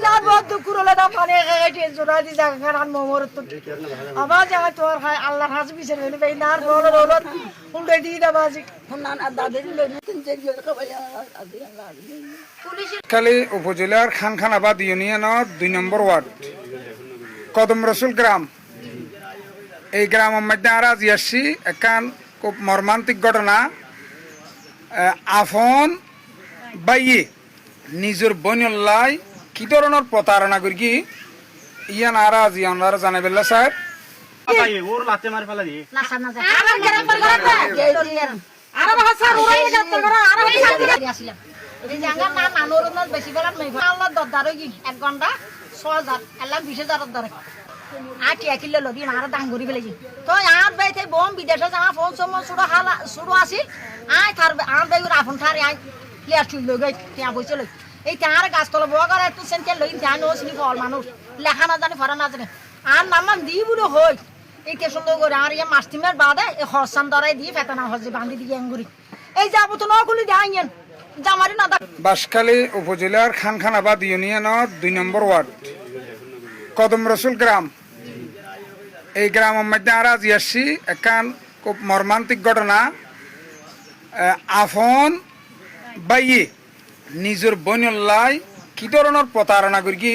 যার বহুত দুঃখ হলে না পানি খাইটি জোড়া দি জায়গা খান মোমর তো আবার জায়গা তোর খায় আল্লাহর হাজ বিচার হইলে বেই না রোল রোল উল্টে দিয়ে দেবা জি কালি উপজেলার খানখানাবাদ ইউনিয়নের 2 নম্বর ওয়ার্ড কদম রসুল গ্রাম এই গ্রামের মধ্যে আর আজ আসছি একান খুব মর্মান্তিক ঘটনা আফন বাইয়ে নিজের বনিয়াল্লাই কি ধরনের প্রতারণা করি কি ইয়ান আর আজ ইয়ানরা জানে বেলা স্যার ওর লাতে মারি ফেলা দিয়ে বেশি বেলা আল্লাহ দরদার এক ঘন্টা 6,000 এলাম 20,000 ধরে আটিয়া কিলো লদি আর দাম করি ফেলেছি তো আর বাই থেকে বোম বিদেশে যাওয়া ফোন সময় শুরু আসি আয় থার আর বাই রাফন থারে আয় প্লেয়ার চুল লই ત્યાં বসে লই এই তার গাছতলা বগার একটু সেন্টার লই ત્યાં নো সিনি ফল মানুষ লেখা না জানি ফরা না জানি আর নামান দি বুড়ো হই এই কে সুন্দর করে আর ইয়া মাস্টিমের বাদে এই হরসান দরাই দিয়ে ফেতানা হজে বান্ধি দিয়ে আঙ্গুরি এই যাবো তো নগুলি দেখাইয়েন জামারি না বাঁশখালী উপজেলার খানখানাবাদ ইউনিয়নের 2 নম্বর ওয়ার্ড কদম রসুল গ্রাম এই গ্রামের মধ্যে আর আজ আসছি একান খুব মর্মান্তিক ঘটনা আফন বাইয়ে নিজের বনিয়াল্লাই কি ধরনের প্রতারণা করি কি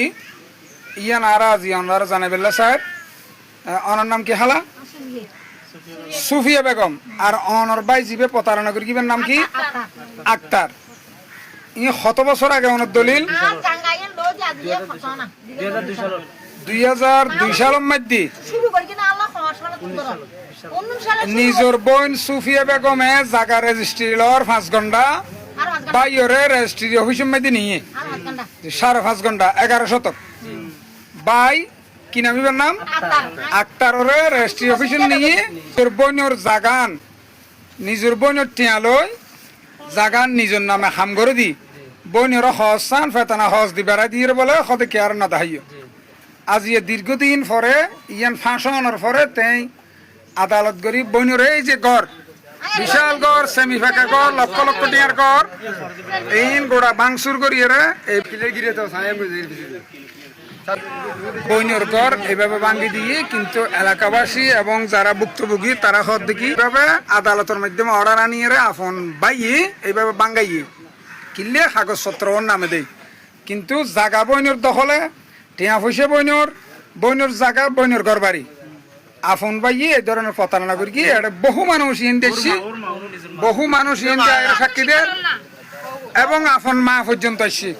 ইয়ান আর আজ ইয়ানরা জানে বেলা স্যার অনার নাম কি হালা সুফিয়া বেগম আর অনর বাই জিবে প্রতারণা করি কিবের নাম কি আক্তার ই কত বছর আগে অনেক দলিল 2002 সালের মধ্যে নিজের বোন সুফিয়া বেগমে জাগা রেজিস্ট্রি লর 5 ঘন্টা বাইরে রেজিস্ট্রি অফিসের মধ্যে নিয়ে 5.5 ঘন্টা 11 শতক বাই কি নামিবার নাম আক্তারে রেজিস্ট্রি অফিসে নিয়ে তোর বোনের জাগান নিজের বোনের টিয়ালই জাগান নিজের নামে হাম করে দি বোনের হজ চান ফেতানা হজ দি বেড়াই দিয়ে বলে সদে কেয়ার না দাহাইও আজি দীর্ঘদিন পরে ইয়ান ফাঁসনের পরে তেই আদালত করি বোনের এই যে গড় বিশাল গড় সেমি ফাঁকা গড় লক্ষ লক্ষ টিয়ার গড় এই গোড়া বাংসুর করি এই বইনের ঘর এইভাবে ভাঙ্গি দিয়ে কিন্তু এলাকাবাসী এবং যারা ভুক্তভোগী তারা হদ দেখি এইভাবে আদালতের মাধ্যমে অর্ডার আনিয়ে আপন বাইয়ে এইভাবে বাঙ্গাইয়ে কিনলে কাগজপত্র ওর নামে দেয় কিন্তু জাগা বইনের দখলে টিয়া পয়সা বইনের জাগা বইনের ঘর বাড়ি আপন বাইয়ে এই ধরনের প্রতারণা করি কি এটা বহু মানুষ ইন দেখছি বহু মানুষ ইন সাক্ষীদের এবং আপন মা পর্যন্ত আসছি